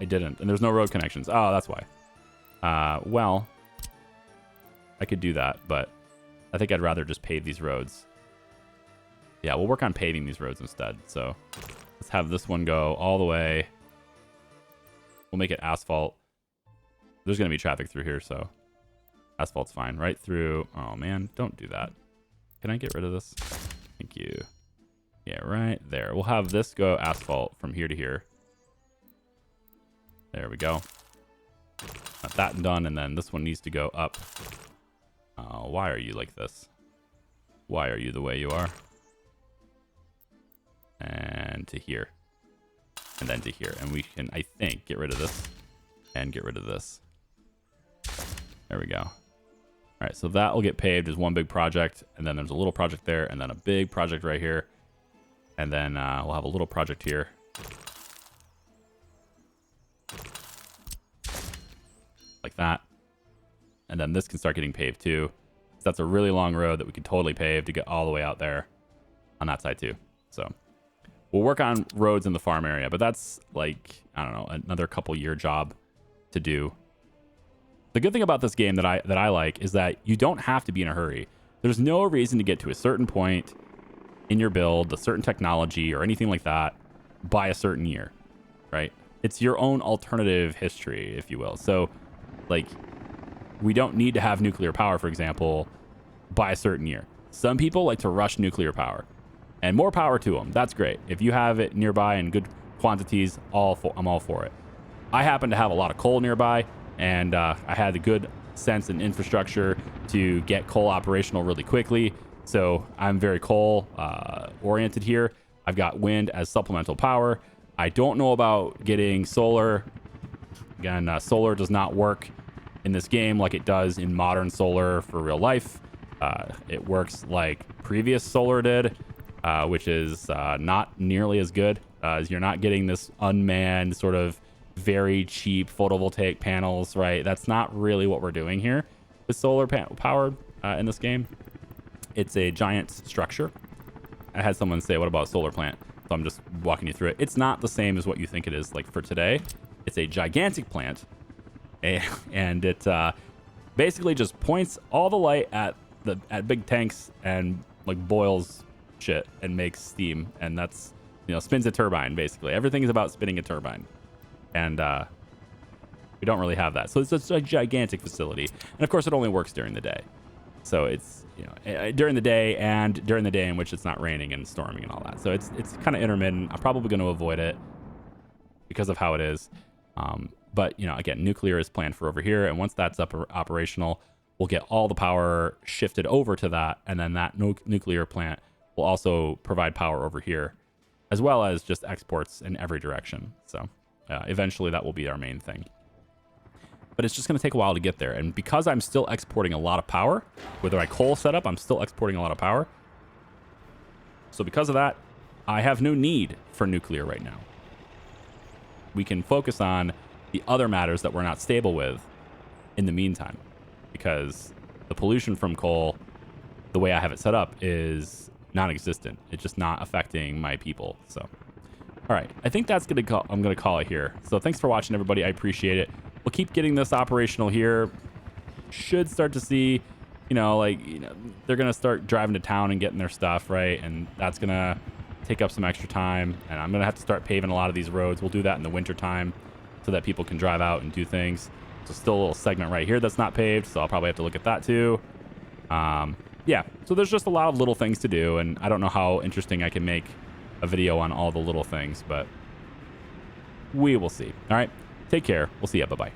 I didn't. And there's no road connections. Oh, that's why. Well, I could do that, but I think I'd rather just pave these roads. Yeah, we'll work on paving these roads instead. So let's have this one go all the way. We'll make it asphalt. There's going to be traffic through here, so asphalt's fine. Right through. Oh, man, don't do that. Can I get rid of this? Thank you. Yeah, right there. We'll have this go asphalt from here to here. There we go. Got that done, and then this one needs to go up. Why are you like this? Why are you the way you are? And to here. And then to here. And we can, I think, get rid of this. And get rid of this. There we go. All right, so that will get paved as one big project. And then there's a little project there. And then a big project right here. And then we'll have a little project here. Like that. And then this can start getting paved too. So that's a really long road that we could totally pave to get all the way out there on that side too. So we'll work on roads in the farm area, but that's like, I don't know, another couple year job to do. The good thing about this game that I like is that you don't have to be in a hurry. There's no reason to get to a certain point in your build, a certain technology or anything like that by a certain year, right? It's your own alternative history, if you will. So like, we don't need to have nuclear power, for example, by a certain year. Some people like to rush nuclear power, and more power to them. That's great. If you have it nearby in good quantities, I'm all for it. I happen to have a lot of coal nearby, and I had the good sense and infrastructure to get coal operational really quickly. So I'm very coal oriented here. I've got wind as supplemental power. I don't know about getting solar. Again, solar does not work in this game like it does in modern solar for real life. It works like previous solar did, which is not nearly as good, as you're not getting this unmanned sort of very cheap photovoltaic panels, right? That's not really what we're doing here with solar powered in this game. It's a giant structure. I had someone say, what about a solar plant? So I'm just walking you through it. It's not the same as what you think it is. Like for today, it's a gigantic plant. And it basically just points all the light at big tanks and like boils shit and makes steam, and that's, you know, spins a turbine. Basically everything is about spinning a turbine, and we don't really have that. So it's a gigantic facility, and of course it only works during the day. So it's, you know, during the day and during the day in which it's not raining and storming and all that. So it's kind of intermittent. I'm probably going to avoid it because of how it is. But, you know, again, nuclear is planned for over here. And once that's up operational, we'll get all the power shifted over to that. And then that nuclear plant will also provide power over here, as well as just exports in every direction. So eventually that will be our main thing. But it's just going to take a while to get there. And because I'm still exporting a lot of power, with my coal setup, I'm still exporting a lot of power. So because of that, I have no need for nuclear right now. We can focus on the other matters that we're not stable with in the meantime, because the pollution from coal, the way I have it set up, is non-existent. It's just not affecting my people. So, all right, I think that's I'm gonna call it here. So thanks for watching, everybody. I appreciate it. We'll keep getting this operational here. Should start to see, you know, they're gonna start driving to town and getting their stuff, right? And that's gonna take up some extra time, and I'm gonna have to start paving a lot of these roads. We'll do that in the winter time so that people can drive out and do things. So still a little segment right here that's not paved, so I'll probably have to look at that too. Yeah, so there's just a lot of little things to do, and I don't know how interesting I can make a video on all the little things, but we will see. All right, take care. We'll see ya. Bye-bye.